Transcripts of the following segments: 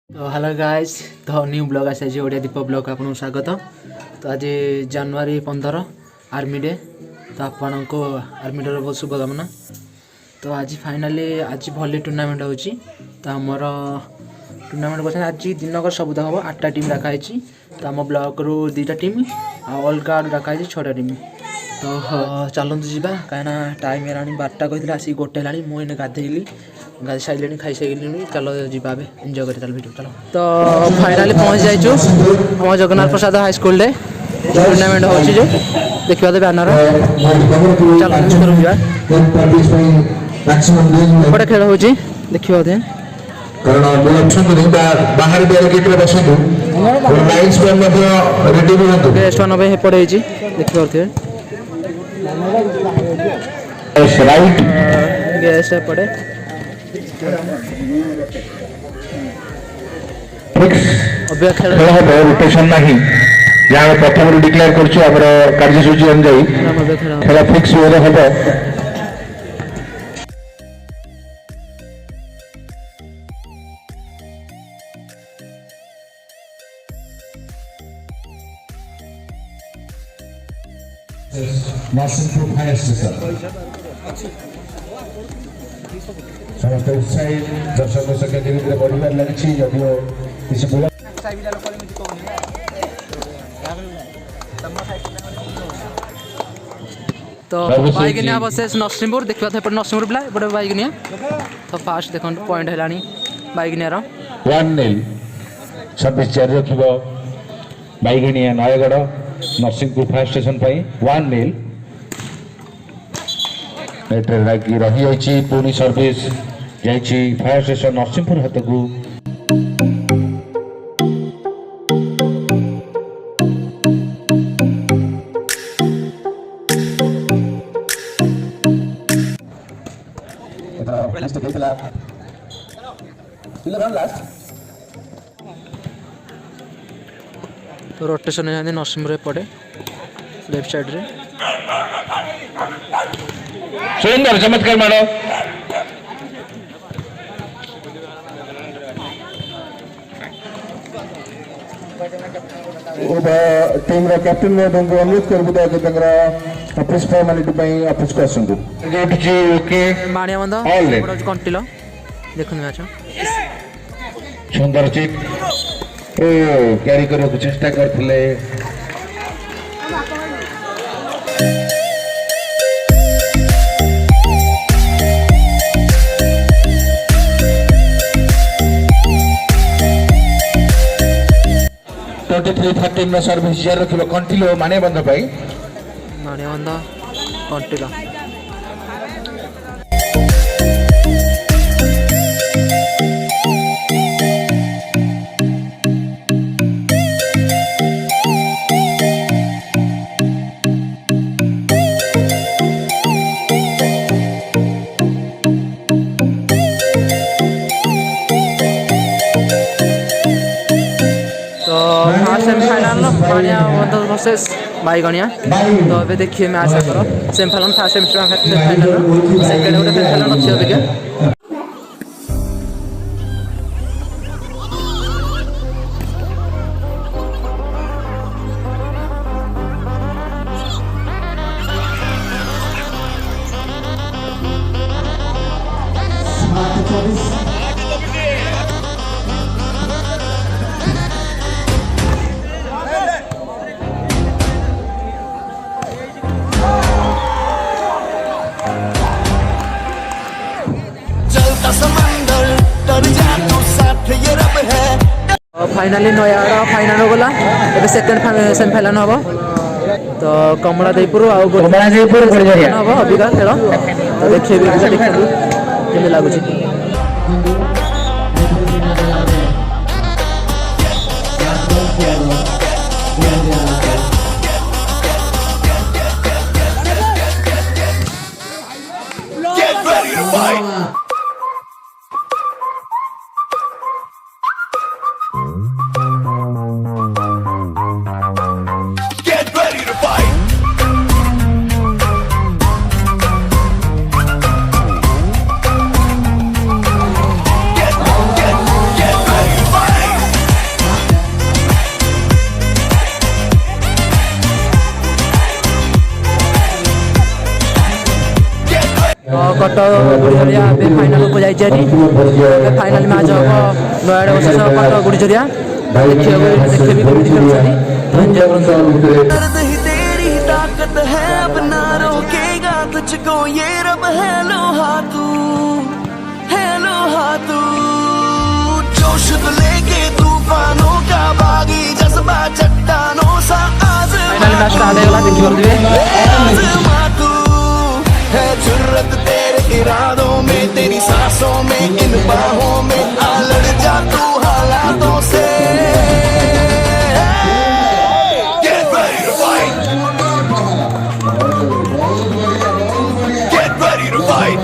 तो hello guys, तो new blog आसाइए Odia दीप blog को आपको स्वागत। तो आज जनवरी 15 आर्मी डे, तो आपण को आर्मी डे बहुत शुभकामना। तो आज फाइनाली आज भली टूर्नामेंट होची। तो आमर टूर्नामेंट कर आज दिनकर सब हम 8टा टीम रखाई। तो आम ब्लॉक रू 2टा टीम अलग आड़ रखाई 6टा टीम। तो चलतु जावा कहीं टाइम है 12टा कहते आसिक 1 है मुझे गाधेली गाधी सारे खाई सारे चलो जावा एंजॉय कर चल वीडियो चलो। तो फाइनाली पहुँच जाइचु आम जगन्नाथ प्रसाद हाई स्कूल टूर्नामेंट हो देखा तो बैनर चलो बड़े खेल हो देखिए गेस्ट मान पड़े देखिए गेस्ट पड़े रोटेशन नहीं जहाँ प्रथम डिक्लेयर कर कार्यसूची अनुजाई खेल फिक्स हम। नरसिंहपुर फायर स्टेशन समस्त उत्साही दर्शक संख्या धीरे धीरे बढ़ार लगी जदिव किसी तो बाइकनिया वर्सेस नरसिंहपुर देखा तो नरसिंहपुर पिला एपटे बाइकनिया। तो फास्ट देखो पॉइंट है बाइकनिया 1-0 26 4 रखिब बाइगणिया नयगढ़ नरसिंहपुर फायर स्टेशन 1-0 रही जाइए पुणी सर्विस जाइए फायर स्टेशन नरसिंहपुर हाथ को। तो रोटेशन नरसिंहपुर पड़े लेफ्ट साइड रे सुंदर चमत्कार मानो टीम रा कैप्टन ने तुमको अनुरोध कर बुदा के तंगरा ऑफिस फॉर्मेलिटी पे ऑफिस को आसंतु गेट जी ओके मानिया बंद बड़ा कंटिलो देखुन मैच सुंदर चिप ओ कैरी करो चेष्टा करथिले सर्विस रखिल कंटिलो माने बंद कंटिलो। सेमीफाइनाल मानिया वर्सेस बाइगणिया। तो ये देखिए मैच आपर सेमीफाइनाल फास्ट सेमीफाइनाल सेकेंड गोटे सेमीफाइनाल अच्छी अपेक्षा फाइनाली नयागढ़ फाइनाल गला ए सेकेंड सेमीफाइनाल हम। तो कमला देपुर हम अबिका खेल तो देखिए देखिए लगुच गुड़िया फाइनाल को जाइए फाइनाल मैच हम नयागढ़ वर्सेस कटक गुड़िया देखिए भी कमेटी खेलुଛନ୍ତି तो एंजॉय करते दर्द ही तेरी ताकत है अब ना रोकेगा तुझको ये रब है लोहा तू जोश तो लेके तूफानों का बागी जज्बा चट्टानों सा फाइनल मैच का आधे वाला देखिए आज़मा तू है जुर्रत तेरे इरादों में तेरी सांसों में इन बाहों में आ लड़ जा तू हालातों से Get ready to fight. Get ready to fight.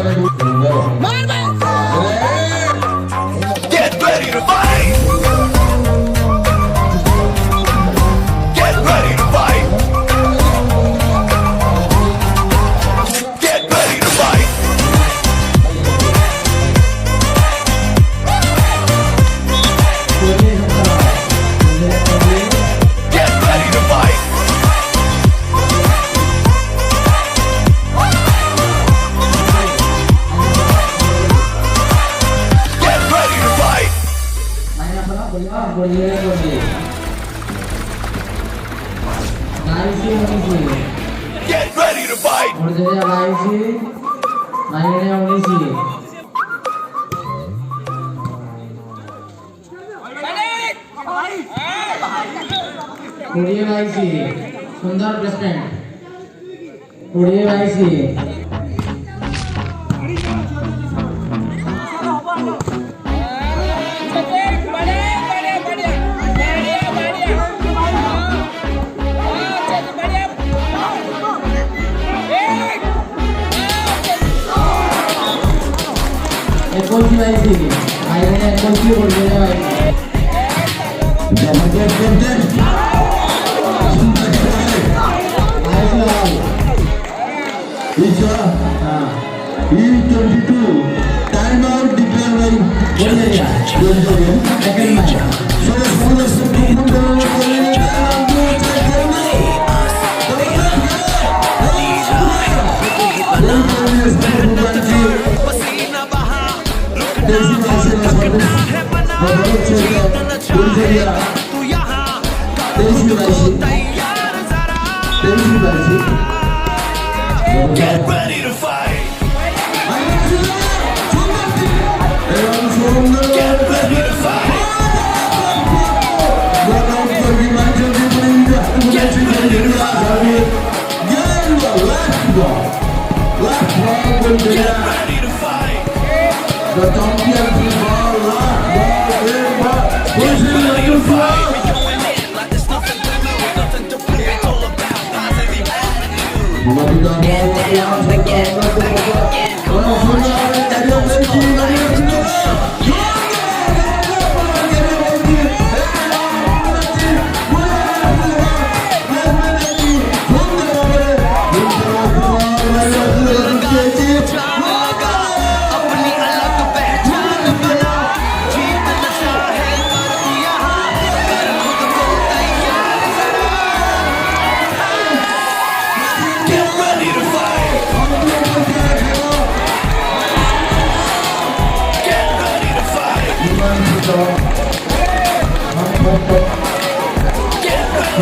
Get ready to fight. Get ready to fight. Get ready to fight. Get ready to fight. Get ready to fight. Get ready to fight. सुंदर placement 20 E22 time out declare by so the fullest of Get ready to fight. Get ready to fight. Get ready to fight. The champion football Get ready to fight. अपनी अलग पहचान बना जीत नशा है यहाँ कर खुद को तैयार जरा Get ready to fight. Get ready to fight. Get ready to fight. Get ready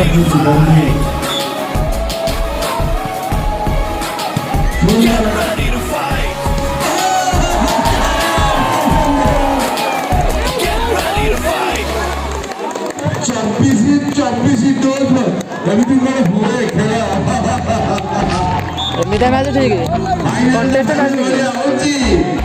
to fight. Get ready to fight. एमिटा मैच ठीक है कॉन्टेस्ट मैच नहीं है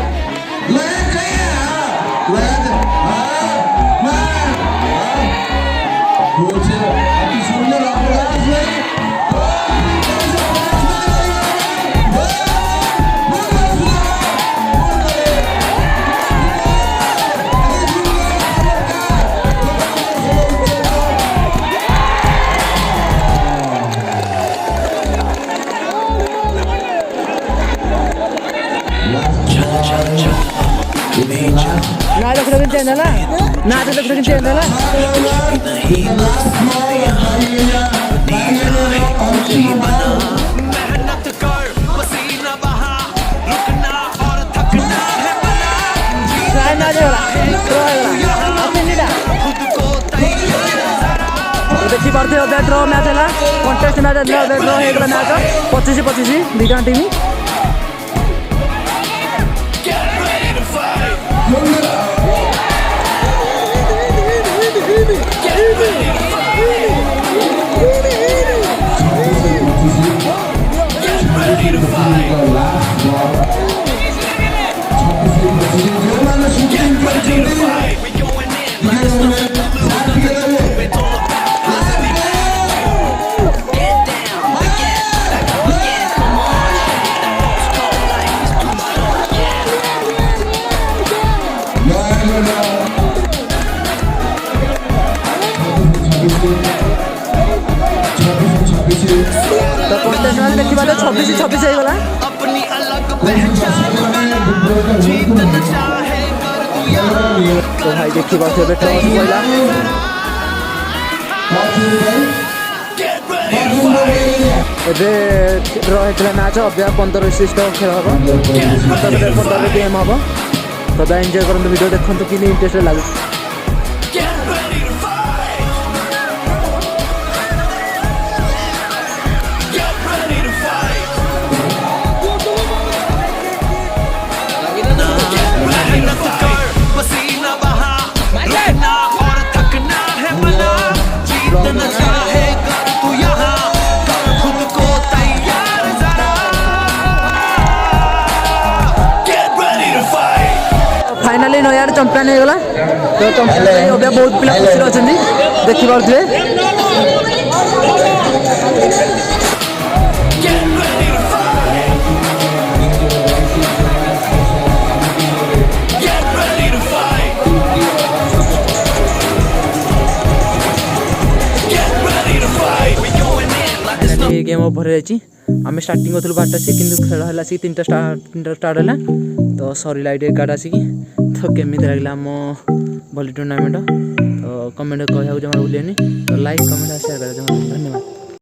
ना तो फिर कितने ना ना तो फिर कितने ना मेहनत कर पसीना बहा रुकना और देखिपे अभ्या ड्र मैच है कंटेस्ट मैच ड्र होगा मैच 25-25 दुईटा टीम तो कंटेस्ट मैच देखा 26-26 होगा अपनी अलग पहचान जीतना चाहे कर दिया तो भाई देखी टॉस पड़ा ଏବେ ଡ୍ର ହେଇଥିଲା ମ୍ୟାଚ୍ ଅଭ୍ୟା 15 ଖେଳ ହେବ 15 ଗେମ୍ ହେବ ତ ଏନ୍ଜୟ କରନ୍ତୁ ଭିଡ଼ିଓ ଦେଖନ୍ତୁ କି ଇଣ୍ଟରେଷ୍ଟ ଲାଗୁଛି पसीना बहा रुकना और थकना है मना जीतना चाहे कर तू यहाँ कर खुद को तैयार जरा get ready to fight finally Nayar champion होगा तो चंपियन अभ्या बहुत पिला खुशी अच्छा देखिपे get ready to fight get ready to fight get ready to fight we going in like this ये गेम ओवर रही आम स्टार्टिंग करूँ 12टा से कि खेल है 3टा स्टार्ट है तो सरला ये 11टा आसिक तो केमी लगे आम भली टूर्णामेंट तो कमेंट कहूँ जमा भूलिए तो लाइक कमेंट शेयर कर धन्यवाद।